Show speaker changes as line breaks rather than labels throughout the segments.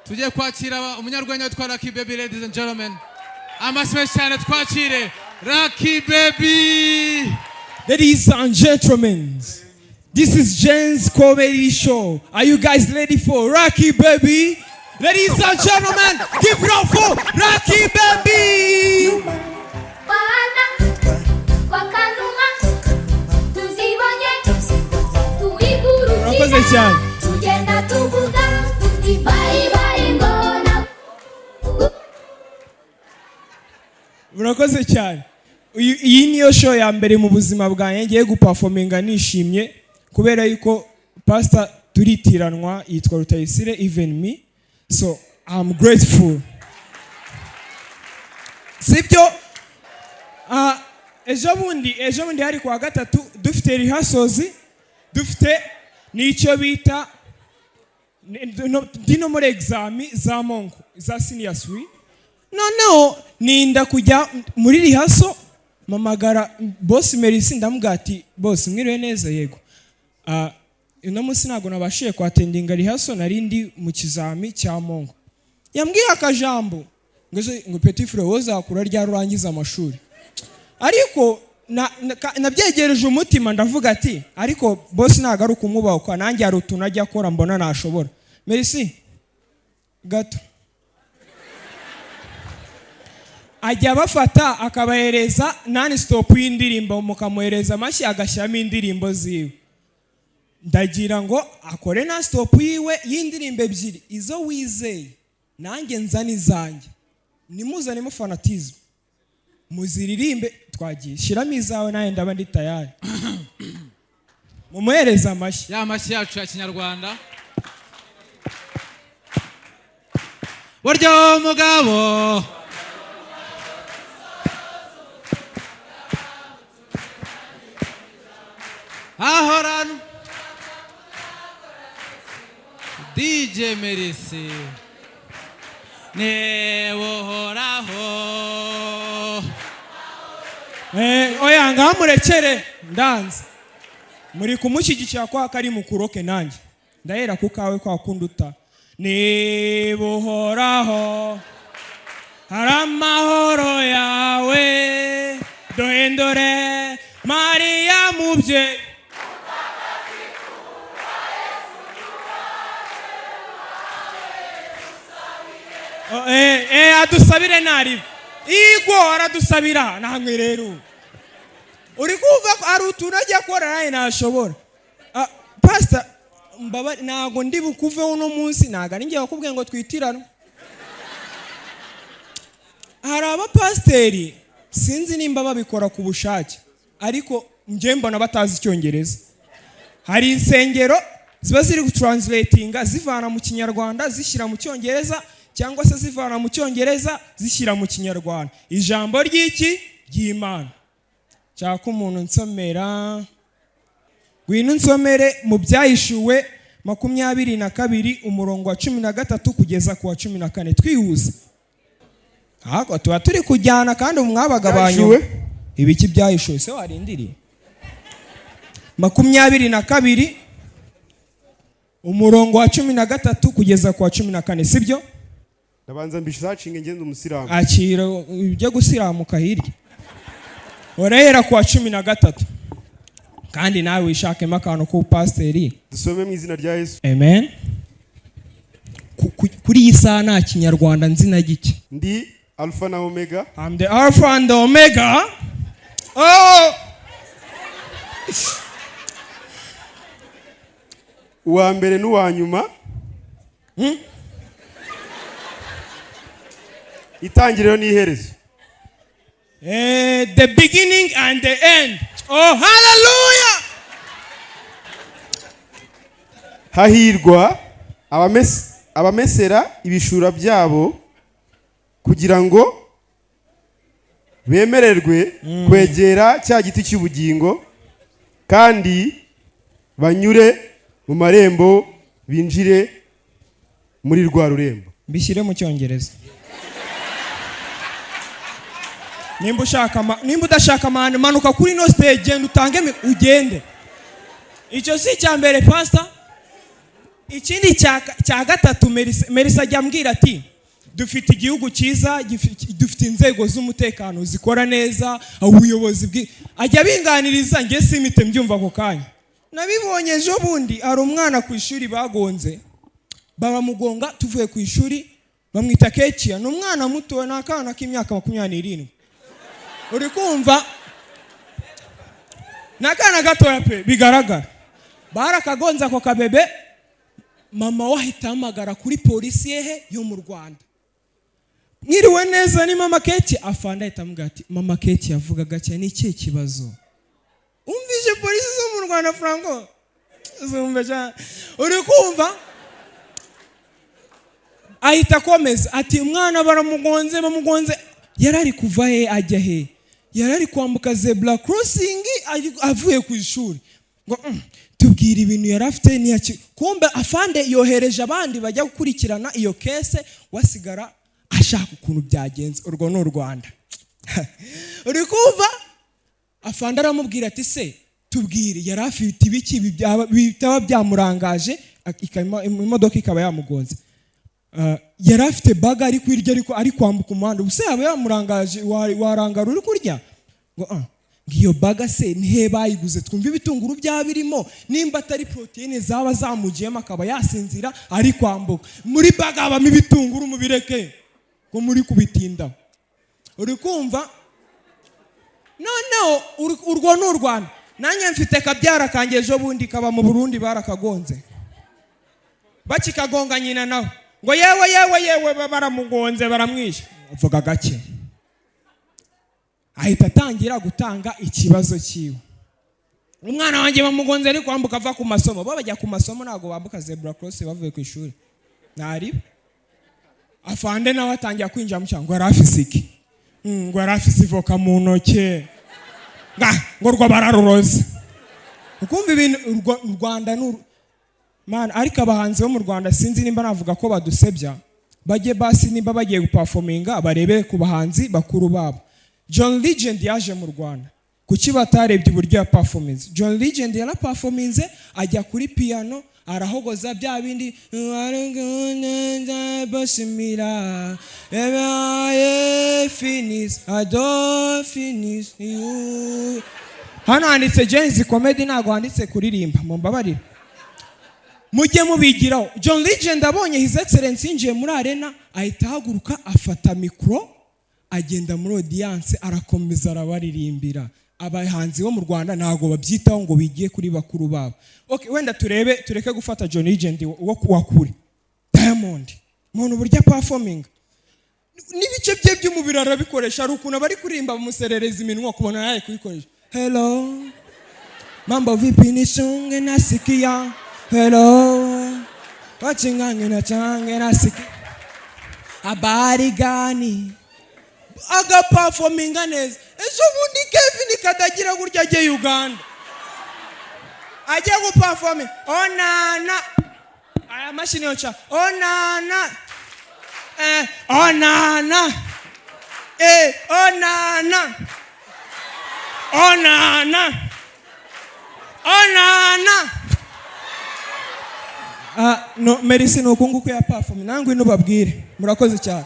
Tujye kwakira umunyarwenya witwa Lucky Baby, ladies and gentlemen. Amaswe cyane twakire Lucky Baby.
Ladies and gentlemen, this is Jen's comedy show. Are you guys ready for Lucky Baby? Ladies and gentlemen, give it up for Lucky Baby. Murakoze cyane. Murakoze cyane. Iyi niyo show ya mbere mu buzima bwanjye ngiye guperforminga nishimye kubera yuko pastor turitiranwa yitwa Rutayisire even me, so I'm grateful. Sibyo ejo bundi hari kwa gatatu dufite rehearsals, dufite nicyo bita dino muri exam za monko za senior suite. No ninda kujya muri rehearsal mamagara boss Merisi ndamugati boss mwiriwe neza yego. Uno munsi ntago nabashiye kwa attendinga rehearsal narindi mu kizami cya monko. Yambwiye akajambo ngo petit frère wozakura rya rurangiza amashuri. Ariko nabyegereje umutima ndavuga ati ariko boss nagaruka umwubaho kwa nanjye ari utunajya akora mbona nashobora. Merci gato ajya bafata akabahereza nani stop y'indirimbo mukamuhereza amashyi agashyamo indirimbo ziwe. Ndagira ngo akore na stop yiwe y'indirimbo ebyiri izo wizeye nanjye nzani zanjye nimuzanemo fanatism muziririmbe twagiye shiramo izawe naye ndaba ndi tayari mumuhereza amashyi
ya mashyi yacu ya kinyarwanda. Buryo mugabo ahorana DJ Merisi newohoraho.
Oya ngamurekere ndanze muri kumushyigikira kwa kari mukuroke nanjye ndahera ku kawe kwa kunduta nebohoraho haramahoro yawe dohendore Maria mubye adusabire nari igwo aradusabira namwe rero uri kuva ari utunajya akora naye nashobora. Pastor mbaba nago ndi bukuve uno munsi naga ningiye bakubwiye ngo twitirano. Hari abapasteri sinzi nimba babikora ku bushake ariko nje mbona batazi icyongereza. Hari insengero ziba ziri gutranslatinga zivana mu kinyarwanda zishyira mu cyongereza cyangwa se zivana mu cyongereza zishyira mu kinyarwanda. Ijambo ry'iki ry'Imana cyako umuntu nsomera gwino nsomere mu byahishuwe 22 umurongo wa 13 kugeza ku wa 14 twihuze. Hako tuba turi kujyana kandi umwabaga banyu ibiki byahishuwe se warindiriye 22 umurongo wa 13 kugeza ku wa 14 sibyo?
Ndabanza mbishacinge ngende umusiramu.
Akira ujye gusiramuka hirya. Orera ku wa 13 kandi nawe wishakemo akantu ku pasteri.
Dusome mu izina rya Yesu.
Amen. Kuri iyi saha nta kinyarwanda nzina gike.
Ndi Alpha na Omega.
I'm the Alpha and the Omega. Oh!
Uwa mbere n'uwa nyuma. Itangiriro n'iherezo.
The beginning and the end. Oh, hallelujah!
Hahirwa abamesera ibishura byabo kugira ngo bemererwe kwegera cya giti cy'ubugingo kandi banyure mu marembo binjire muri rwa rurembo.
mbishyire mu cyongereza. Nimba udashaka manuka kuri no stage genda utange ugende. Icyo si cya mbere pastor. Ikindi cya gatatu Melissa ajya ambwira ati dufite igihugu cyiza, dufite inzego z'umutekano zikora neza, ubuyobozi ajya binganiriza nge simite mbyumva ko kanya. Nabibonye ejo bundi ari umwana ku ishuri bagonze, bamugonga tuvuye ku ishuri, bamwita Kecia, ni umwana muto n'akana k'imyaka 27. Uri kumva n'akana gatoya pe bigaragara. Barakagonza ko kabebe, mama wahita amagara kuri polisi yehe yo mu Rwanda. Mwiriwe neza ni mama Kecia, afanda ahita amubwira ati mama Kecia yavugaga cyane ni ikihe kibazo? Umvise polisi zo mu Rwanda Franco? Zumva cyane. Uri kumva? Ahita komeza ati umwana bamugonze yarari kuva he ajya he? Yarari kwambuka zebra crossing avuye ku ishuri. Ngo tubwira ibintu yarafite ni kumbe afande yohereje abandi bajya gukurikirana iyo kese, wasigara ashaka ukuntu byagenze. Urwo no Rwanda. Uri kumva? Afande aramubwira ati se tubwire yarafite ibiki bitaba byamurangaje, imodoka ikaba yamugonze. Yarafite baga ari kwirya ariko ari kwambuka umuhanda. Ubuse yaba yamurangaje warangara uri kurya? Ngo ngiyo baga se nihe bayiguze twumva ibitunguru byabirimo, nimba atari proteine zaba zamugiyemo akaba yasinzira ari kwambuka. Muri baga abamo ibitunguru mubireke ngo muri kubitinda. Uri kumva? No urwo no Rwanda. Nanjye mfite kabyara kanjye ejo bundi kaba mu Burundi barakagonze. Bakikagonga nyina nawe ngo yewe baramugonze baramwisha. Uvuga gake. Ahita atangira gutanga ikibazo cyiwe. Umwana wanjye bamugonze ari kwambuka ava ku masomo. Bo bajya ku masomo nago bambuka zebra cross bavuye ku ishuri. Nari afande nawe atangira kwinjira mu cyangwa yarafise iki? Ngo yarafise ivoka mu ntoke. Ngo rwa bararuroze. Ukumva ibintu u Rwanda man ariko abahanzi bo mu Rwanda sinzi nimba navuga ko badusebya. Bajye basi nimba bagiye guperforminga barebe ku bahanzi bakuru babo. John Legend yaje mu Rwanda. Kuki batarebye uburyo ya performance? John Legend yana performance ajya kuri piano arahogoza bya bindi basimira finish I don't finish you. Hano handitse Jenzi comedy ntago handitse kuririmba mumbabarira. Mujye mubigiraho. John Legend abonye His Excellency yinjiye muri arena ahita haguruka afata mikro agenda muri audience arakomeza arabaririmbira. Abahanzi bo mu Rwanda ntago babyitaho ngo bigiye kuri bakuru babo. Okay, wenda tureke gufata John Legend wo kuwakuri. Diamond muntu burya performing nibice bye by'umubiri arabikoresha ari ukuntu bari kurimba bamuserereza iminwa kubona yaye kubikoresha. Hello mambo vipi nishunge nasikia. Hello wachingange na change nasikia. Habari gani? Aga performing neza. Ejo bundi Kevin kadagira gurya agiye Uganda. Agiye go performing. Onana. Aya mashini yocha. Onana. Onana. Onana. Onana. Onana. No medicine okunguko ya performing. Nangu ino babwire. Murakoze cyane.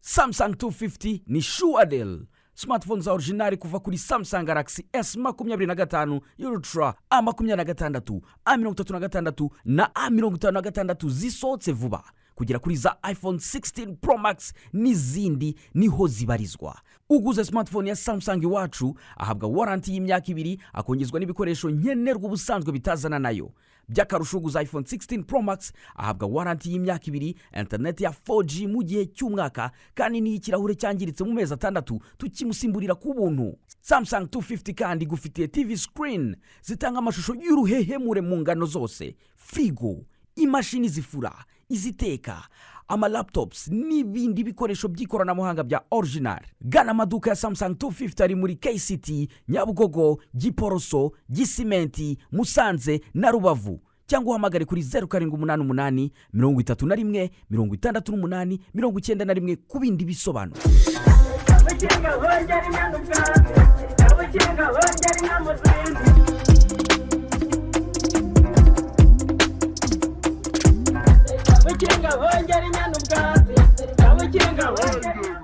Samsung 250 ni Shuadel. Smartphones originali kuva kuri Samsung Galaxy S25 Ultra, A26, A36 na A56 zisohotse vuba. Kugera kuri za iPhone 16 Pro Max n'izindi niho zibarizwa. Uguze smartphone ya Samsung iwacu ahabwa warranty y'imyaka 2 akongezwa n'ibikoresho nkenerwa ubusanzwe bitazana nayo. By'akarusho uguze iPhone 16 Pro Max ahabwa warranty y'imyaka 2, internet ya 4G mu gihe cy'umwaka kandi n'ikirahure cyangiritse mu mezi 6 tukimusimburira ku buntu. Samsung 250 kandi gufitiye TV screen zitanga amashusho y'uruhehemure mu ngano zose, frigo, imashini zifura, iziteka, laptops n'ibindi bikoresho by'ikoranabuhanga bya original. Gana amaduka ya Samsung 250 ari muri KCT, Nyabugogo, Giporoso, Gisimenti, Musanze na Rubavu, cyangwa uhamagare kuri 0788 31 68 91 ku bindi bisobanuro.
Abachenga bongera inyana ubwatsi, abachenga bongera